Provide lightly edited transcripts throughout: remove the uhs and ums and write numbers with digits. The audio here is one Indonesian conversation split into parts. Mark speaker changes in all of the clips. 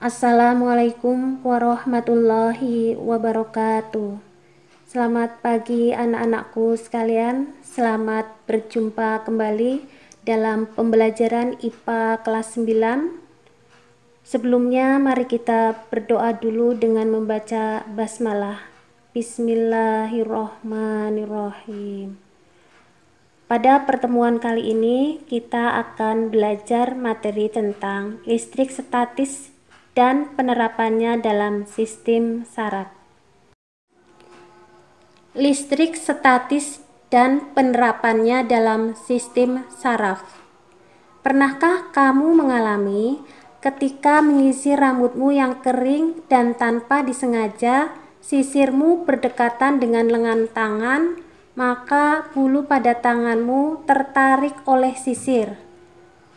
Speaker 1: Assalamualaikum warahmatullahi wabarakatuh. Selamat pagi anak-anakku sekalian. Selamat berjumpa kembali dalam pembelajaran IPA kelas 9. Sebelumnya mari kita berdoa dulu dengan membaca basmalah. Bismillahirrohmanirrohim. Pada pertemuan kali ini kita akan belajar materi tentang listrik statis dan penerapannya dalam sistem saraf. Listrik statis dan penerapannya dalam sistem saraf. Pernahkah kamu mengalami ketika menyisir rambutmu yang kering dan tanpa disengaja sisirmu berdekatan dengan lengan tangan, maka bulu pada tanganmu tertarik oleh sisir?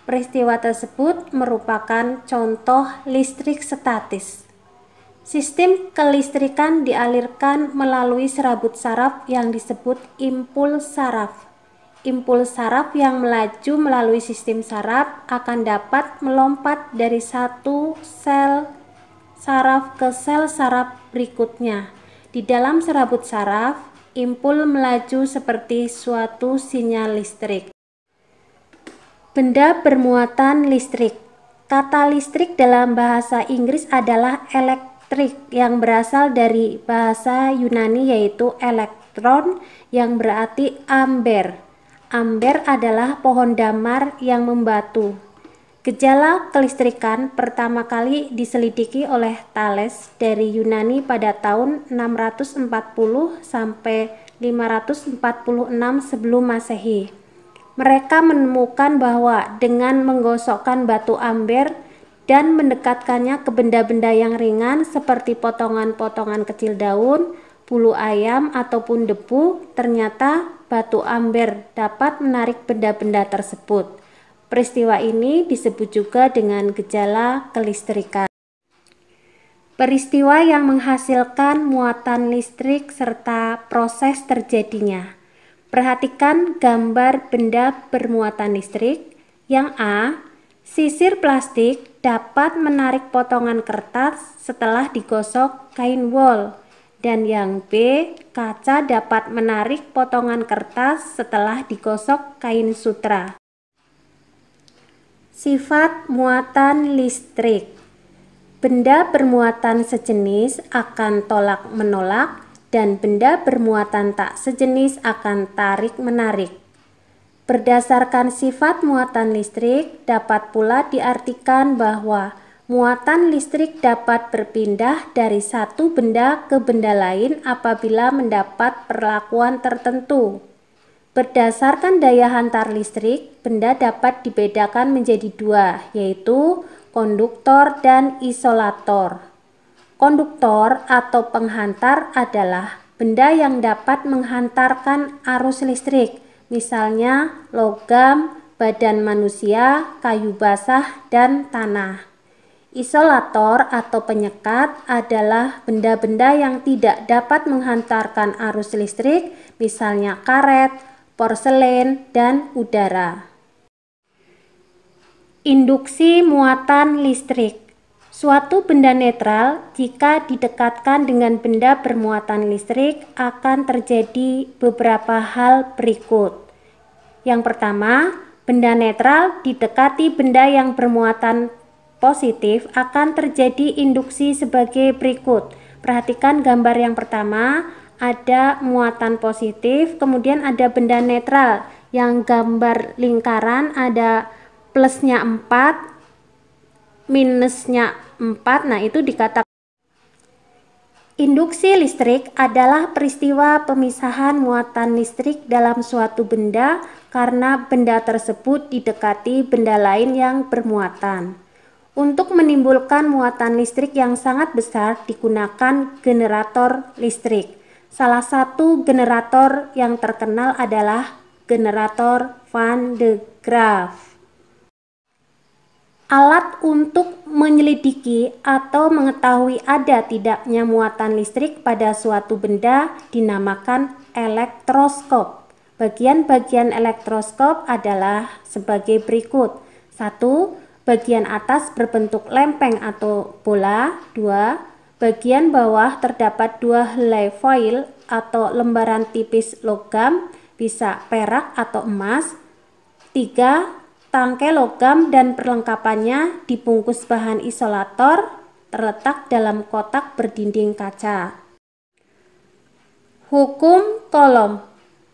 Speaker 1: Peristiwa tersebut merupakan contoh listrik statis. Sistem kelistrikan dialirkan melalui serabut saraf yang disebut impuls saraf. Impuls saraf yang melaju melalui sistem saraf akan dapat melompat dari satu sel saraf ke sel saraf berikutnya. Di dalam serabut saraf, impuls melaju seperti suatu sinyal listrik. Benda bermuatan listrik. Kata listrik dalam bahasa Inggris adalah elektrik yang berasal dari bahasa Yunani yaitu elektron yang berarti ampere. Ampere adalah pohon damar yang membatu. Gejala kelistrikan pertama kali diselidiki oleh Thales dari Yunani pada tahun 640 sampai 546 sebelum Masehi. Mereka menemukan bahwa dengan menggosokkan batu amber dan mendekatkannya ke benda-benda yang ringan seperti potongan-potongan kecil daun, bulu ayam, ataupun debu, ternyata batu amber dapat menarik benda-benda tersebut. Peristiwa ini disebut juga dengan gejala kelistrikan. Peristiwa yang menghasilkan muatan listrik serta proses terjadinya. Perhatikan gambar benda bermuatan listrik. Yang A, sisir plastik dapat menarik potongan kertas setelah digosok kain wol. Dan yang B, kaca dapat menarik potongan kertas setelah digosok kain sutra. Sifat muatan listrik. Benda bermuatan sejenis akan tolak-menolak dan benda bermuatan tak sejenis akan tarik-menarik. Berdasarkan sifat muatan listrik, dapat pula diartikan bahwa muatan listrik dapat berpindah dari satu benda ke benda lain apabila mendapat perlakuan tertentu. Berdasarkan daya hantar listrik, benda dapat dibedakan menjadi dua, yaitu konduktor dan isolator. Konduktor atau penghantar adalah benda yang dapat menghantarkan arus listrik, misalnya logam, badan manusia, kayu basah, dan tanah. Isolator atau penyekat adalah benda-benda yang tidak dapat menghantarkan arus listrik, misalnya karet, porselen, dan udara. Induksi muatan listrik. Suatu benda netral jika didekatkan dengan benda bermuatan listrik akan terjadi beberapa hal berikut. Yang pertama, benda netral didekati benda yang bermuatan positif akan terjadi induksi sebagai berikut. Perhatikan gambar yang pertama, ada muatan positif, kemudian ada benda netral yang gambar lingkaran ada plusnya 4, minusnya 4, nah itu dikatakan. Induksi listrik adalah peristiwa pemisahan muatan listrik dalam suatu benda karena benda tersebut didekati benda lain yang bermuatan. Untuk menimbulkan muatan listrik yang sangat besar digunakan generator listrik. Salah satu generator yang terkenal adalah generator Van de Graaff. Alat untuk menyelidiki atau mengetahui ada tidaknya muatan listrik pada suatu benda dinamakan elektroskop. Bagian-bagian elektroskop adalah sebagai berikut. 1. bagian atas berbentuk lempeng atau bola. 2. Bagian bawah terdapat 2 helai foil atau lembaran tipis logam, bisa perak atau emas. 3. Tangkai logam dan perlengkapannya dibungkus bahan isolator, terletak dalam kotak berdinding kaca. Hukum Coulomb.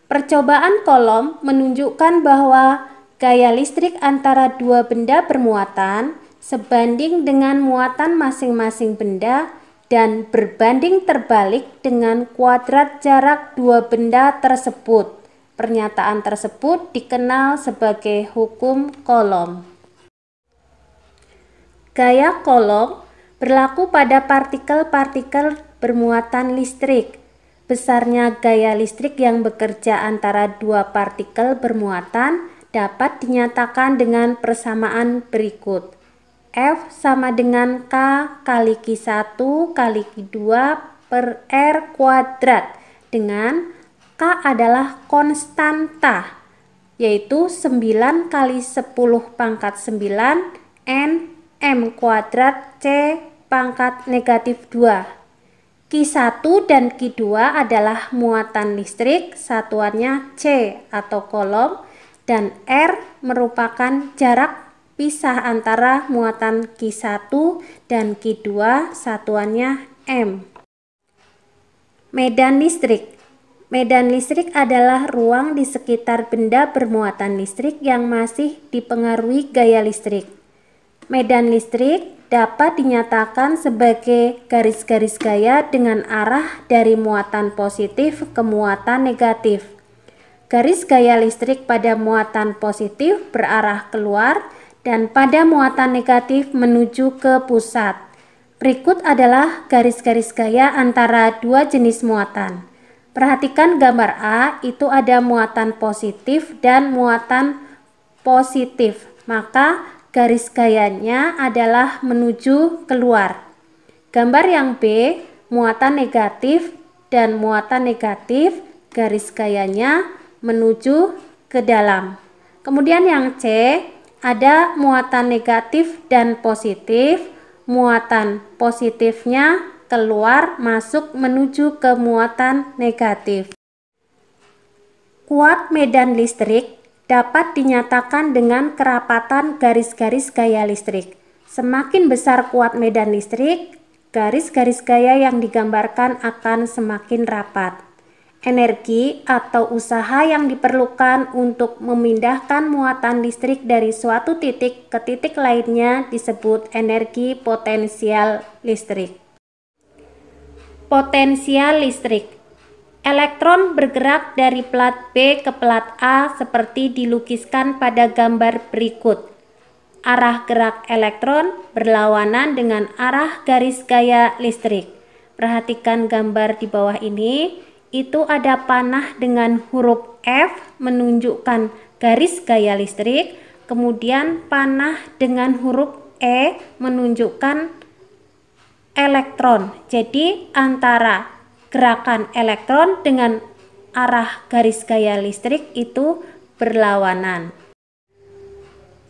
Speaker 1: Percobaan Coulomb menunjukkan bahwa gaya listrik antara dua benda bermuatan sebanding dengan muatan masing-masing benda dan berbanding terbalik dengan kuadrat jarak dua benda tersebut. Pernyataan tersebut dikenal sebagai hukum Coulomb. Gaya Coulomb berlaku pada partikel-partikel bermuatan listrik. Besarnya gaya listrik yang bekerja antara dua partikel bermuatan dapat dinyatakan dengan persamaan berikut. F sama dengan K kali Q1 kali Q2 per R kuadrat, dengan K adalah konstanta, yaitu 9 kali 10 pangkat 9 N M kuadrat C pangkat negatif 2. Q1 dan Q2 adalah muatan listrik, satuannya C atau Coulomb, dan R merupakan jarak pisah antara muatan Q1 dan Q2, satuannya M. Medan listrik. Medan listrik adalah ruang di sekitar benda bermuatan listrik yang masih dipengaruhi gaya listrik. Medan listrik dapat dinyatakan sebagai garis-garis gaya dengan arah dari muatan positif ke muatan negatif. Garis gaya listrik pada muatan positif berarah keluar dan pada muatan negatif menuju ke pusat. Berikut adalah garis-garis gaya antara dua jenis muatan. Perhatikan gambar A, itu ada muatan positif dan muatan positif, maka garis gayanya adalah menuju keluar. Gambar yang B, muatan negatif dan muatan negatif, garis gayanya menuju ke dalam. Kemudian yang C, ada muatan negatif dan positif, muatan positifnya keluar masuk menuju ke muatan negatif. Kuat medan listrik dapat dinyatakan dengan kerapatan garis-garis gaya listrik. Semakin besar kuat medan listrik, garis-garis gaya yang digambarkan akan semakin rapat. Energi atau usaha yang diperlukan untuk memindahkan muatan listrik dari suatu titik ke titik lainnya disebut energi potensial listrik. Potensial listrik. Elektron bergerak dari plat B ke plat A seperti dilukiskan pada gambar berikut. Arah gerak elektron berlawanan dengan arah garis gaya listrik. Perhatikan gambar di bawah ini, itu ada panah dengan huruf F menunjukkan garis gaya listrik, kemudian panah dengan huruf E menunjukkan elektron. Jadi antara gerakan elektron dengan arah garis gaya listrik itu berlawanan.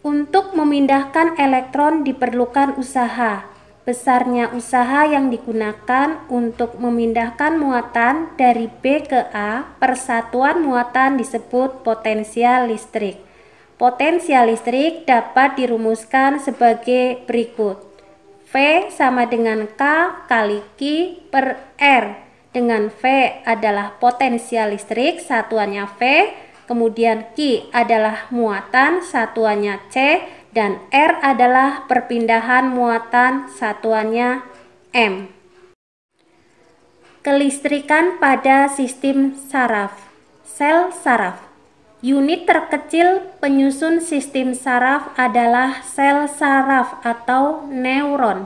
Speaker 1: Untuk memindahkan elektron diperlukan usaha. Besarnya usaha yang digunakan untuk memindahkan muatan dari B ke A, persatuan muatan disebut potensial listrik. Potensial listrik dapat dirumuskan sebagai berikut. V sama dengan K kali Q per R, dengan V adalah potensial listrik, satuannya V, kemudian Q adalah muatan, satuannya C, dan R adalah perpindahan muatan, satuannya M. Kelistrikan pada sistem saraf. Sel saraf. Unit terkecil penyusun sistem saraf adalah sel saraf atau neuron.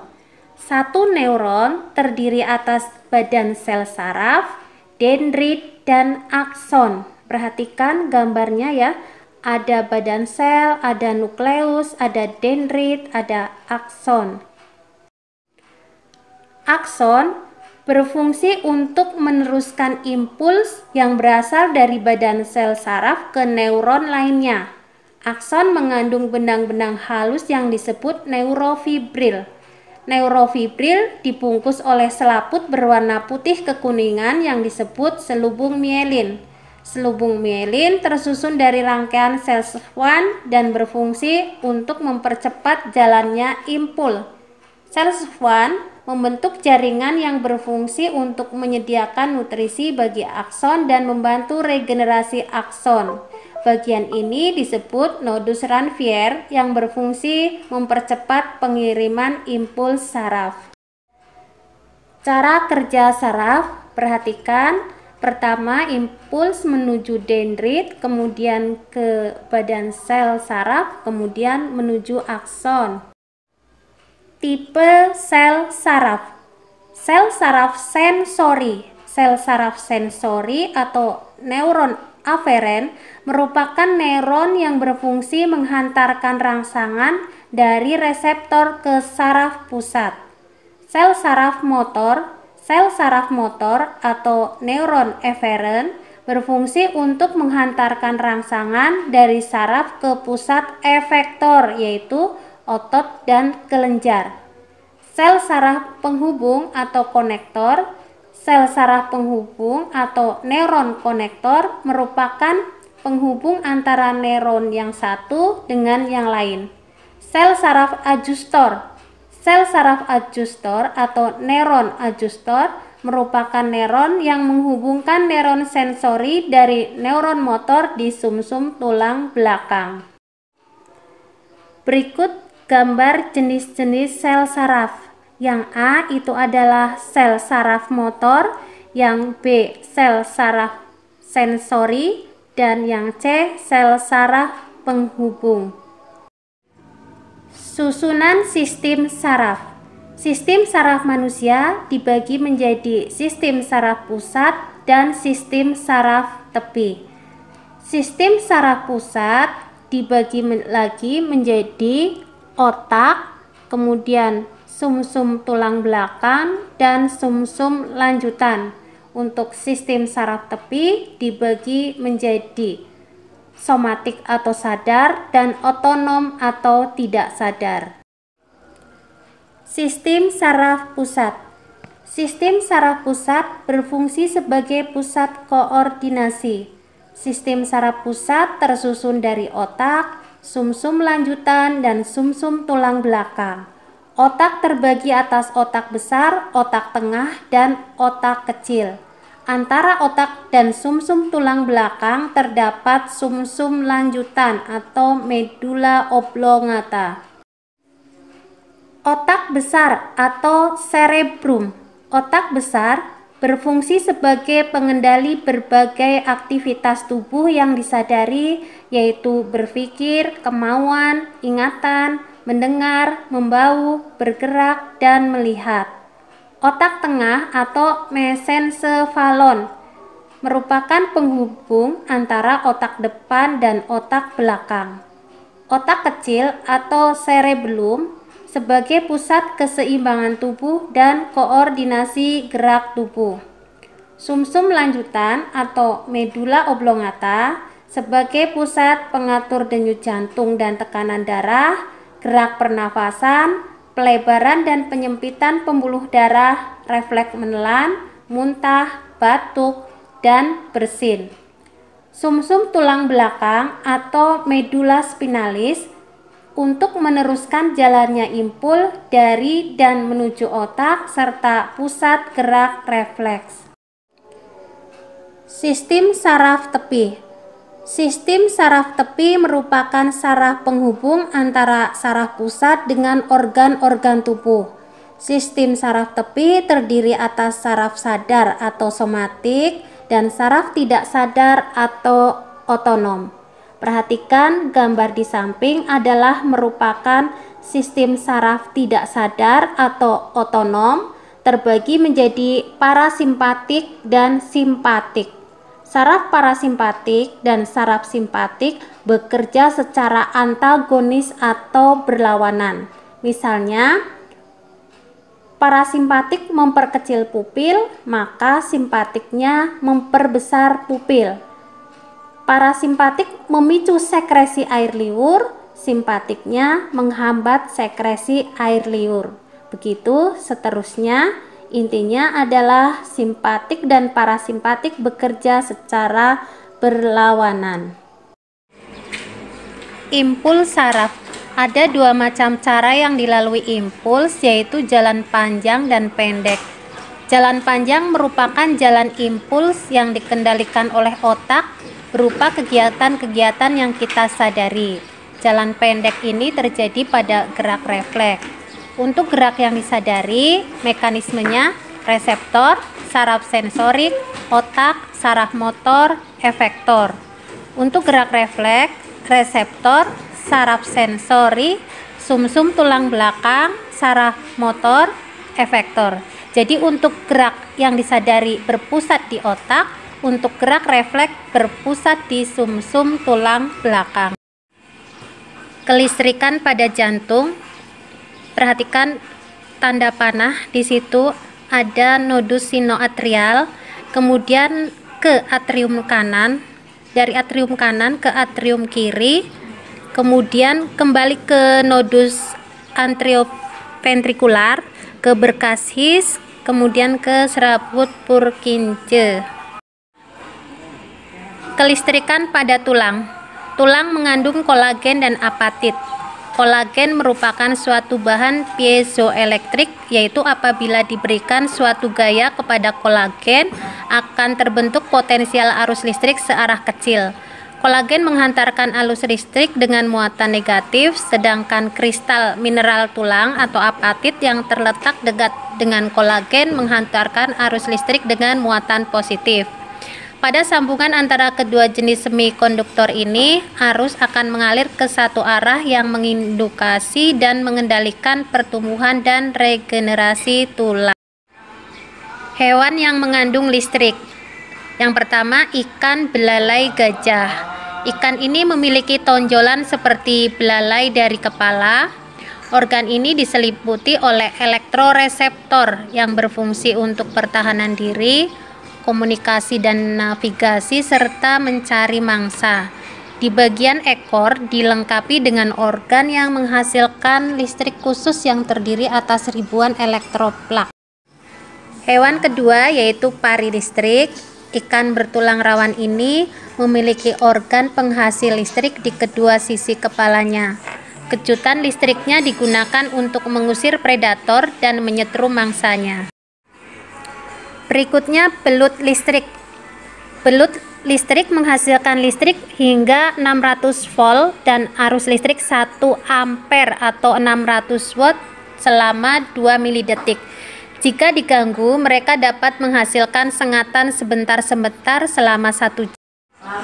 Speaker 1: Satu neuron terdiri atas badan sel saraf, dendrit, dan akson. Perhatikan gambarnya ya. Ada badan sel, ada nukleus, ada dendrit, ada akson. Akson berfungsi untuk meneruskan impuls yang berasal dari badan sel saraf ke neuron lainnya. Akson mengandung benang-benang halus yang disebut neurofibril. Neurofibril dibungkus oleh selaput berwarna putih kekuningan yang disebut selubung mielin. Selubung mielin tersusun dari rangkaian sel Schwann dan berfungsi untuk mempercepat jalannya impul. Sel Schwann membentuk jaringan yang berfungsi untuk menyediakan nutrisi bagi akson dan membantu regenerasi akson. Bagian ini disebut nodus Ranvier yang berfungsi mempercepat pengiriman impuls saraf. Cara kerja saraf, perhatikan. Pertama, impuls menuju dendrit, kemudian ke badan sel saraf, kemudian menuju akson. Tipe sel saraf. Sel saraf sensori. Sel saraf sensori atau neuron aferen merupakan neuron yang berfungsi menghantarkan rangsangan dari reseptor ke saraf pusat. Sel saraf motor. Sel saraf motor atau neuron eferen berfungsi untuk menghantarkan rangsangan dari saraf ke pusat efektor, yaitu otot dan kelenjar. Sel saraf penghubung atau konektor. Sel saraf penghubung atau neuron konektor merupakan penghubung antara neuron yang satu dengan yang lain. Sel saraf adjustor. Sel saraf adjustor atau neuron adjustor merupakan neuron yang menghubungkan neuron sensori dari neuron motor di sumsum tulang belakang. Berikut gambar jenis-jenis sel saraf. Yang A itu adalah sel saraf motor, yang B sel saraf sensori, dan yang C sel saraf penghubung. Susunan sistem saraf. Sistem saraf manusia dibagi menjadi sistem saraf pusat dan sistem saraf tepi. Sistem saraf pusat dibagi lagi menjadi otak, kemudian sumsum tulang belakang, dan sumsum lanjutan. Untuk sistem saraf tepi dibagi menjadi somatik atau sadar dan otonom atau tidak sadar. Sistem saraf pusat. Sistem saraf pusat berfungsi sebagai pusat koordinasi. Sistem saraf pusat tersusun dari otak, sumsum lanjutan, dan sumsum tulang belakang. Otak terbagi atas otak besar, otak tengah, dan otak kecil. Antara otak dan sumsum tulang belakang terdapat sumsum lanjutan atau medula oblongata. Otak besar atau cerebrum. Otak besar berfungsi sebagai pengendali berbagai aktivitas tubuh yang disadari, yaitu berpikir, kemauan, ingatan, mendengar, membau, bergerak, dan melihat. Otak tengah atau mesencephalon merupakan penghubung antara otak depan dan otak belakang. Otak kecil atau cerebellum sebagai pusat keseimbangan tubuh dan koordinasi gerak tubuh. Sumsum lanjutan atau medula oblongata sebagai pusat pengatur denyut jantung dan tekanan darah, gerak pernafasan, pelebaran dan penyempitan pembuluh darah, refleks menelan, muntah, batuk, dan bersin. Sumsum tulang belakang atau medula spinalis untuk meneruskan jalannya impul dari dan menuju otak serta pusat gerak refleks. Sistem saraf tepi. Sistem saraf tepi merupakan saraf penghubung antara saraf pusat dengan organ-organ tubuh. Sistem saraf tepi terdiri atas saraf sadar atau somatik dan saraf tidak sadar atau otonom. Perhatikan gambar di samping adalah merupakan sistem saraf tidak sadar atau otonom terbagi menjadi parasimpatik dan simpatik. Saraf parasimpatik dan saraf simpatik bekerja secara antagonis atau berlawanan. Misalnya, parasimpatik memperkecil pupil, maka simpatiknya memperbesar pupil. Parasimpatik memicu sekresi air liur, simpatiknya menghambat sekresi air liur. Begitu seterusnya, intinya adalah simpatik dan parasimpatik bekerja secara berlawanan. Impuls saraf. Ada dua macam cara yang dilalui impuls, yaitu jalan panjang dan pendek. Jalan panjang merupakan jalan impuls yang dikendalikan oleh otak berupa kegiatan-kegiatan yang kita sadari. Jalan pendek ini terjadi pada gerak refleks. Untuk gerak yang disadari, mekanismenya reseptor, saraf sensorik, otak, saraf motor, efektor. Untuk gerak refleks, reseptor, saraf sensori, sumsum tulang belakang, saraf motor, efektor. Jadi untuk gerak yang disadari berpusat di otak, untuk gerak refleks berpusat di sumsum tulang belakang. Kelistrikan pada jantung. Perhatikan tanda panah, di situ ada nodus sinoatrial, kemudian ke atrium kanan, dari atrium kanan ke atrium kiri, kemudian kembali ke nodus anterioventrikular, ke berkas His, kemudian ke serabut Purkinje. Kelistrikan pada tulang. Tulang mengandung kolagen dan apatit. Kolagen merupakan suatu bahan piezoelektrik, yaitu apabila diberikan suatu gaya kepada kolagen akan terbentuk potensial arus listrik searah kecil. Kolagen menghantarkan arus listrik dengan muatan negatif, sedangkan kristal mineral tulang atau apatit yang terletak dekat dengan kolagen menghantarkan arus listrik dengan muatan positif. Pada sambungan antara kedua jenis semikonduktor ini, arus akan mengalir ke satu arah yang mengindukasi dan mengendalikan pertumbuhan dan regenerasi tulang. Hewan yang mengandung listrik. Yang pertama, ikan belalai gajah. Ikan ini memiliki tonjolan seperti belalai dari kepala. Organ ini diselimuti oleh elektroreseptor yang berfungsi untuk pertahanan diri, komunikasi dan navigasi, serta mencari mangsa. Di bagian ekor dilengkapi dengan organ yang menghasilkan listrik khusus yang terdiri atas ribuan elektroplak. Hewan kedua yaitu pari listrik. Ikan bertulang rawan ini memiliki organ penghasil listrik di kedua sisi kepalanya. Kejutan listriknya digunakan untuk mengusir predator dan menyetrum mangsanya. Berikutnya belut listrik. Belut listrik menghasilkan listrik hingga 600 volt dan arus listrik 1 ampere atau 600 watt selama 2 milidetik. Jika diganggu, mereka dapat menghasilkan sengatan sebentar-sebentar selama 1 jam.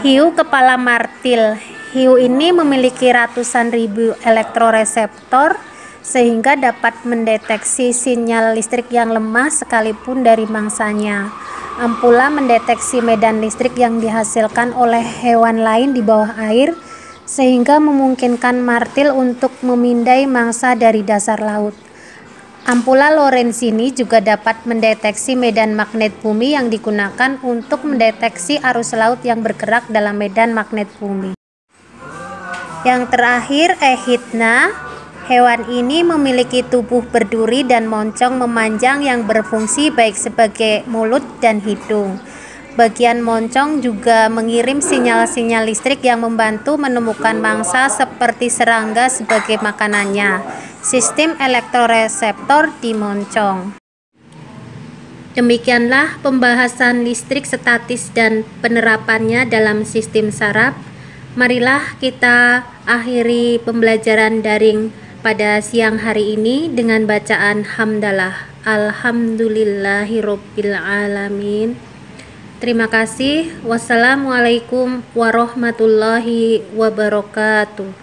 Speaker 1: Hiu kepala martil. Hiu ini memiliki ratusan ribu elektroreseptor sehingga dapat mendeteksi sinyal listrik yang lemah sekalipun dari mangsanya. Ampula mendeteksi medan listrik yang dihasilkan oleh hewan lain di bawah air, sehingga memungkinkan martil untuk memindai mangsa dari dasar laut. Ampula Lorenzini juga dapat mendeteksi medan magnet bumi yang digunakan untuk mendeteksi arus laut yang bergerak dalam medan magnet bumi. Yang terakhir, Echidna. Hewan ini memiliki tubuh berduri dan moncong memanjang yang berfungsi baik sebagai mulut dan hidung. Bagian moncong juga mengirim sinyal-sinyal listrik yang membantu menemukan mangsa seperti serangga sebagai makanannya. Sistem elektroreseptor di moncong. Demikianlah pembahasan listrik statis dan penerapannya dalam sistem saraf. Marilah kita akhiri pembelajaran daring pada siang hari ini dengan bacaan hamdalah. Alhamdulillahirabbil alamin. Terima kasih. Wassalamualaikum warahmatullahi wabarakatuh.